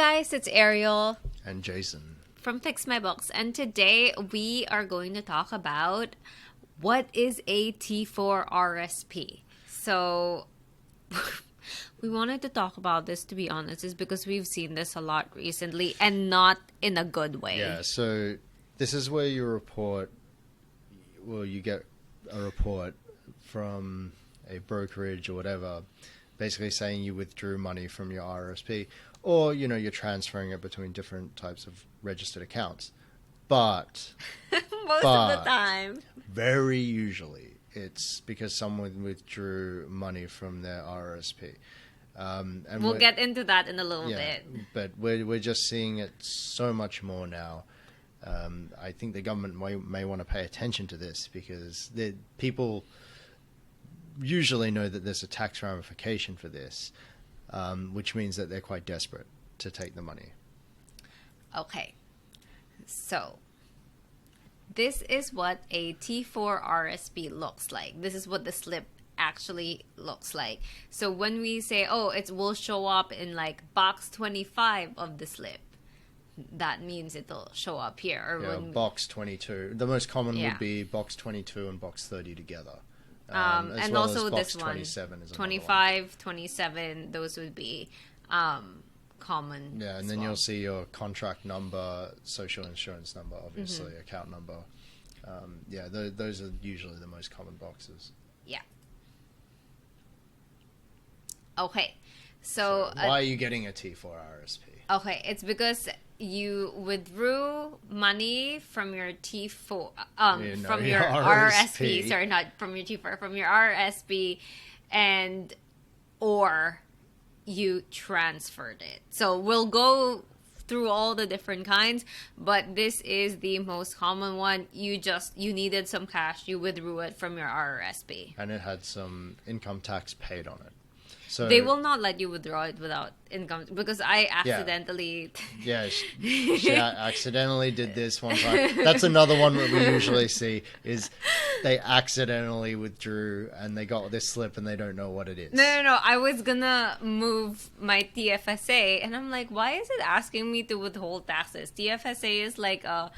guys, it's Arielle and Jason from Fix My Books, and today we are going to talk about what is a T4RSP. So we wanted to talk about this, to be honest, is because we've seen this a lot recently and not in a good way. Yeah, so this is where you get a report from a brokerage or whatever, basically saying you withdrew money from your RRSP, or, you're transferring it between different types of registered accounts. But most of the time, very usually, it's because someone withdrew money from their RRSP. And we'll get into that in a little bit. But we're just seeing it so much more now. I think the government may want to pay attention to this because people usually know that there's a tax ramification for this, which means that they're quite desperate to take the money. Okay, so this is what a T4RSP looks like. This is what the slip actually looks like. So when we say, it will show up in like box 25 of the slip, that means it'll show up here. Or box 22. The most common would be box 22 and box 30 together. And also this one, 27 is 25, one. 27, those would be common. Yeah, and then you'll see your contract number, social insurance number, obviously, account number. Those are usually the most common boxes. Yeah. Okay, so why are you getting a T4RSP? Okay, it's because you withdrew money from your T4, from your RRSP. Sorry, not from your T4, from your RRSP, or you transferred it. So we'll go through all the different kinds, but this is the most common one. You needed some cash, you withdrew it from your RRSP, and it had some income tax paid on it. So they will not let you withdraw it without income, because I accidentally... Yeah, she accidentally did this one time. That's another one that we usually see, is they accidentally withdrew and they got this slip and they don't know what it is. No. I was gonna move my TFSA and I'm like, why is it asking me to withhold taxes? TFSA is like a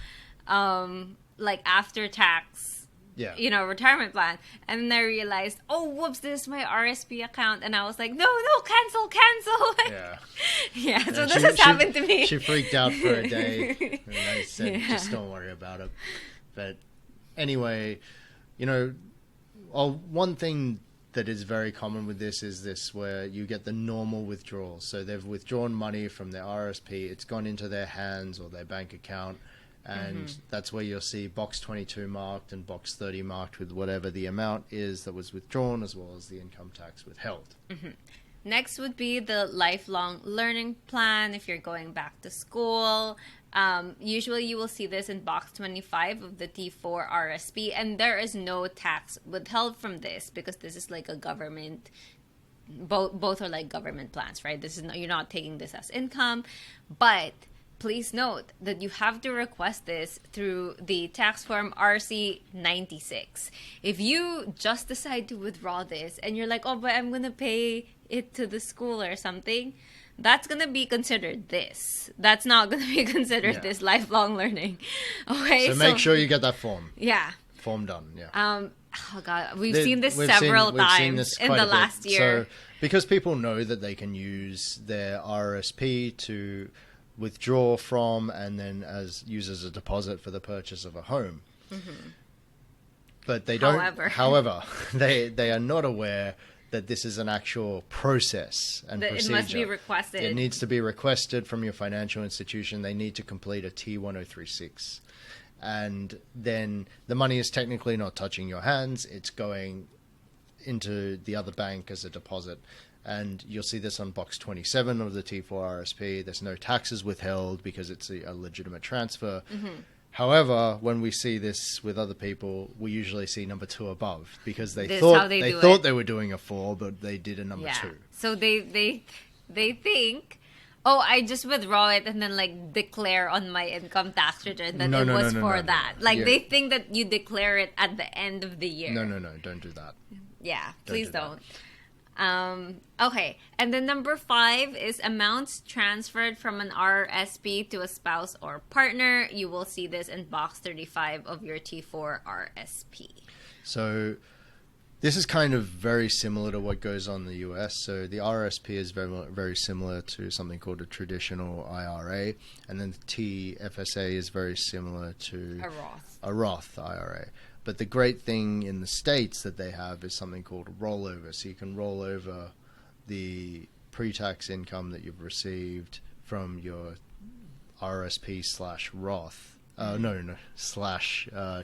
after tax... retirement plan. And then I realized, whoops, this is my RSP account. And I was like, no, cancel. So this has happened to me. She freaked out for a day. And I said, just don't worry about it. But anyway, one thing that is very common with this is this, where you get the normal withdrawal. So they've withdrawn money from their RSP. It's gone into their hands or their bank account. And that's where you'll see box 22 marked and box 30 marked with whatever the amount is that was withdrawn, as well as the income tax withheld. Next would be the lifelong learning plan if you're going back to school. Usually you will see this in box 25 of the T4RSP, and there is no tax withheld from this because this is like a government... Both are like government plans, right? You're not taking this as income, but... Please note that you have to request this through the tax form RC 96. If you just decide to withdraw this and you're like, but I'm going to pay it to the school or something, that's going to be considered this. That's not going to be considered this lifelong learning. Okay. So make sure you get that form. Yeah. Form done. Yeah. Oh God, we've seen this several times in the last year. So because people know that they can use their RRSP to withdraw from and then use as a deposit for the purchase of a home. But they don't. However, they are not aware that this is an actual process and procedure. It must be requested. It needs to be requested from your financial institution. They need to complete a T1036. And then the money is technically not touching your hands. It's going into the other bank as a deposit. And you'll see this on box 27 of the T4RSP. There's no taxes withheld because it's a legitimate transfer. However, when we see this with other people, we usually see number 2 above because they thought they were doing a 4, but they did a number 2. So they think, I just withdraw it and then like declare on my income tax return that it was for that. They think that you declare it at the end of the year. No, don't do that. Yeah, please don't. Okay, and then number 5 is amounts transferred from an RRSP to a spouse or partner. You will see this in box 35 of your T4RSP. So this is kind of very similar to what goes on in the US. So the RRSP is very similar to something called a traditional IRA, and then the TFSA is very similar to a Roth IRA. But the great thing in the States that they have is something called a rollover. So you can roll over the pre-tax income that you've received from your RRSP / Roth,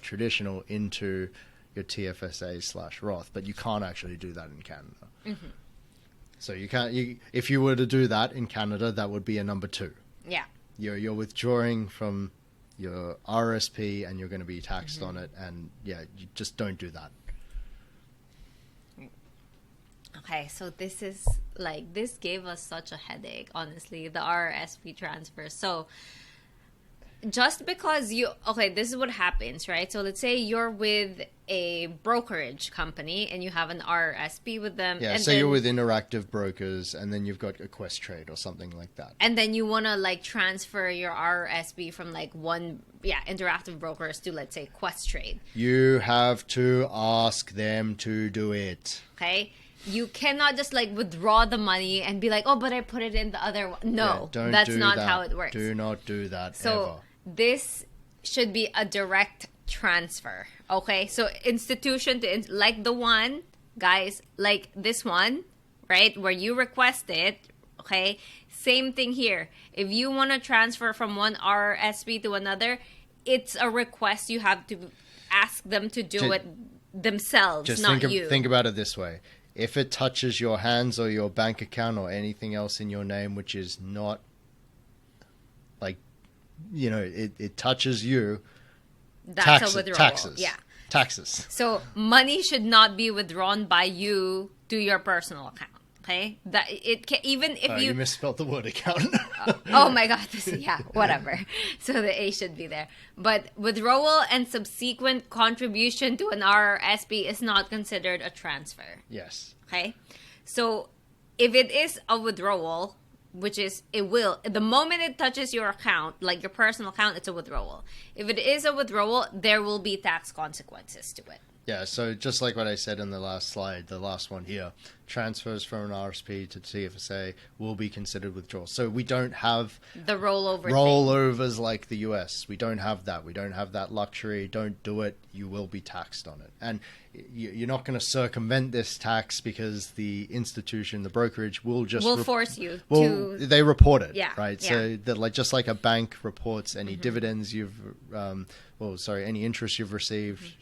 / traditional into your TFSA / Roth. But you can't actually do that in Canada. Mm-hmm. So you can't. If you were to do that in Canada, that would be a number 2. Yeah. You're withdrawing from your RRSP and you're going to be taxed on it, and you just don't do that. Okay, so this gave us such a headache, honestly, the RRSP transfer. So just because this is what happens, right? So let's say you're with a brokerage company and you have an RRSP with them. Yeah, and so you're with Interactive Brokers and then you've got Equestrade or something like that. And then you want to transfer your RRSP from Interactive Brokers to, let's say, Equestrade. You have to ask them to do it. Okay? You cannot just withdraw the money and be like, oh, but I put it in the other one. No, that's not how it works. Do not do that ever. This should be a direct transfer, okay? So institution to like the one, guys, like this one, right, where you request it, okay? Same thing here. If you want to transfer from one RRSP to another, it's a request. You have to ask them to do it themselves, not you. Think about it this way. If it touches your hands or your bank account or anything else in your name, which is not it touches you. That's a withdrawal. Taxes. So money should not be withdrawn by you to your personal account. Okay, that it can, even if you misspelled the word account. Oh my God! Whatever. So the A should be there. But withdrawal and subsequent contribution to an RRSP is not considered a transfer. Yes. Okay, so if it is a withdrawal, which is the moment it touches your account, like your personal account, it's a withdrawal. If it is a withdrawal, there will be tax consequences to it. Yeah, so just like what I said in the last slide, the last one here, transfers from an RRSP to TFSA will be considered withdrawals. So we don't have the rollovers like the US. We don't have that. We don't have that luxury. Don't do it. You will be taxed on it. And you're not going to circumvent this tax because the institution, the brokerage, will force you to. They report it, right? Yeah. So that just like a bank reports any dividends you've, any interest you've received,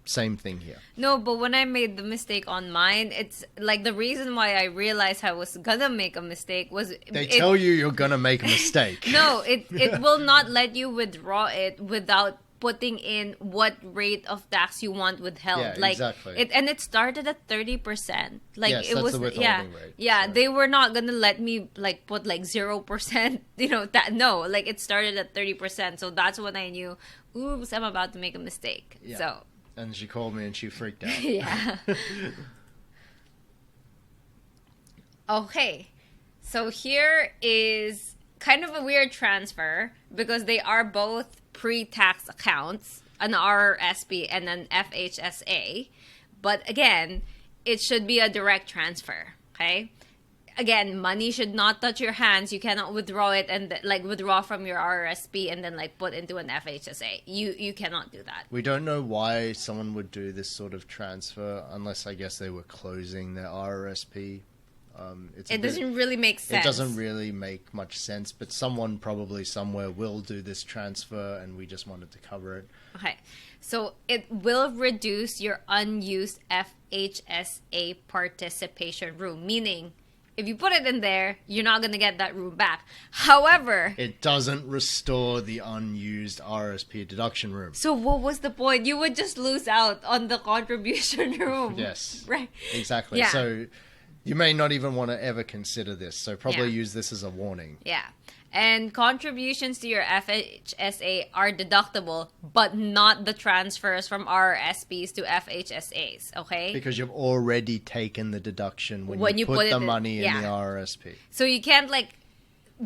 same thing here. No, but when I made the mistake on mine, it's the reason why I realized I was gonna make a mistake was they tell you you're gonna make a mistake. No, it will not let you withdraw it without putting in what rate of tax you want withheld. Yeah, exactly. It started at 30%. Yes, it that's was the withholding rate. Yeah, so. They were not gonna let me put 0%. It started at 30%. So that's when I knew, oops, I'm about to make a mistake. Yeah. So. And she called me and she freaked out. Yeah. Okay. So here is kind of a weird transfer because they are both pre-tax accounts, an RRSP and an FHSA. But again, it should be a direct transfer. Okay. Again, money should not touch your hands. You cannot withdraw it and withdraw from your RRSP and then put into an FHSA. You cannot do that. We don't know why someone would do this sort of transfer unless I guess they were closing their RRSP. It doesn't really make sense. It doesn't really make much sense, but someone probably somewhere will do this transfer and we just wanted to cover it. Okay. So it will reduce your unused FHSA participation room, meaning if you put it in there, you're not going to get that room back. However, it doesn't restore the unused RRSP deduction room. So what was the point? You would just lose out on the contribution room. Yes. Right. Exactly. Yeah. So You may not even want to ever consider this, so probably Yeah. use this as a warning. Yeah. And contributions to your FHSA are deductible, but not the transfers from RRSPs to FHSAs, okay? Because you've already taken the deduction when When you you put put the it in- money in yeah. the RRSP. So you can't like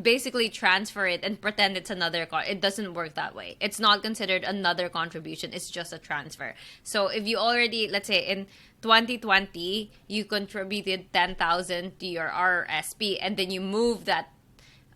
basically transfer it and pretend it's another it doesn't work that way. It's not considered another contribution, it's just a transfer. So if you already, let's say in 2020 you contributed 10,000 to your RRSP and then you move that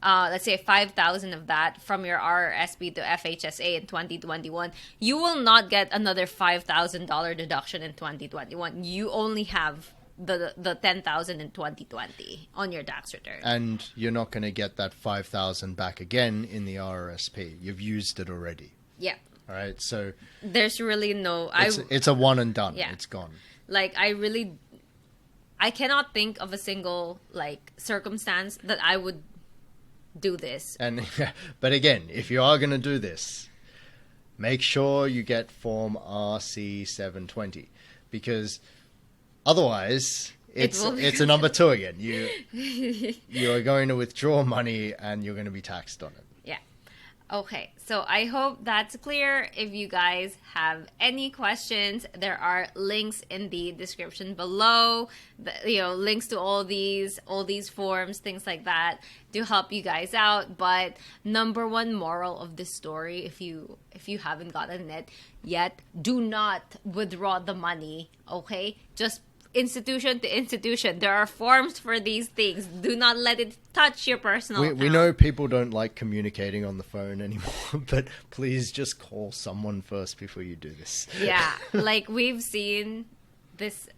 let's say 5,000 of that from your RRSP to FHSA in 2021, you will not get another $5,000 deduction in 2021. You only have the 10,000 in 2020 on your tax return. And you're not going to get that 5,000 back again in the RRSP. You've used it already. Yeah. All right, so There's really no it's a one and done. Yeah. It's gone. like I cannot think of a single like circumstance that I would do this. And but again, if you are going to do this, make sure you get Form RC720, because otherwise it's will be- it's a number 2 again. You are going to withdraw money and you're going to be taxed on it. Yeah. Okay, so I hope that's clear. If you guys have any questions, there are links in the description below. Links to all these forms, things like that, to help you guys out. But number one moral of this story, if you haven't gotten it yet, do not withdraw the money. Okay, just institution to institution. There are forms for these things. Do not let it touch your personal We account. know people don't like communicating on the phone anymore, but please just call someone first before you do this. Yeah, like we've seen this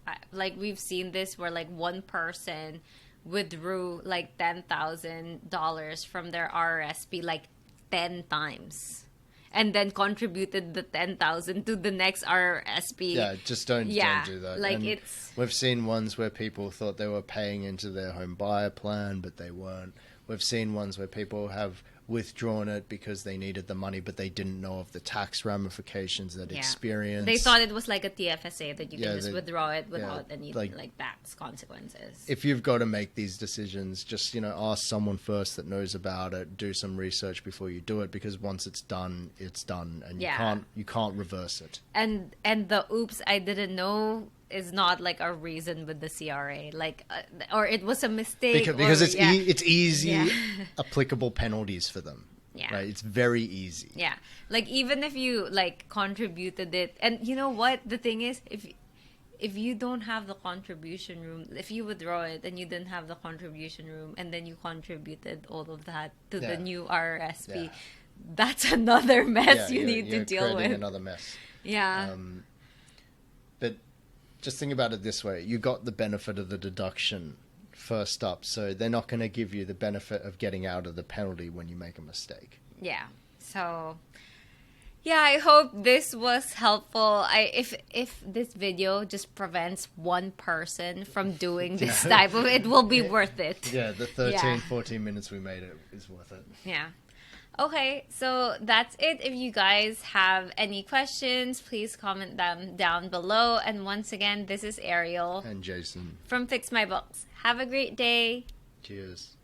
where like one person withdrew like $10,000 from their RRSP like 10 times and then contributed the 10,000 to the next RRSP. Yeah, just don't do that. Like And it's we've seen ones where people thought they were paying into their home buyer plan, but they weren't. We've seen ones where people have withdrawn it because they needed the money, but they didn't know of the tax ramifications that experience. They thought it was like a TFSA that you Yeah, can just withdraw it without yeah, any like tax consequences. If you've got to make these decisions, just ask someone first that knows about it. Do some research before you do it, because once it's done, and you can't reverse it. And the oops, I didn't know is not like a reason with the CRA, like or it was a mistake Because it's easy Yeah. applicable penalties for them. Yeah. Right? It's very easy. Yeah, like even if you like contributed it, and you know what the thing is, if you don't have the contribution room, if you withdraw it and you didn't have the contribution room, and then you contributed all of that to the new RRSP, that's another mess you need to deal creating with. another mess. Yeah. But just think about it this way. You got the benefit of the deduction first up, so they're not going to give you the benefit of getting out of the penalty when you make a mistake. Yeah. So, yeah, I hope this was helpful. If this video just prevents one person from doing this type of, it will be worth it. Yeah, the 14 minutes we made it is worth it. Yeah. Okay, so that's it. If you guys have any questions, please comment them down below. And once again, this is Arielle And Jason. from Fix My Books. Have a great day. Cheers.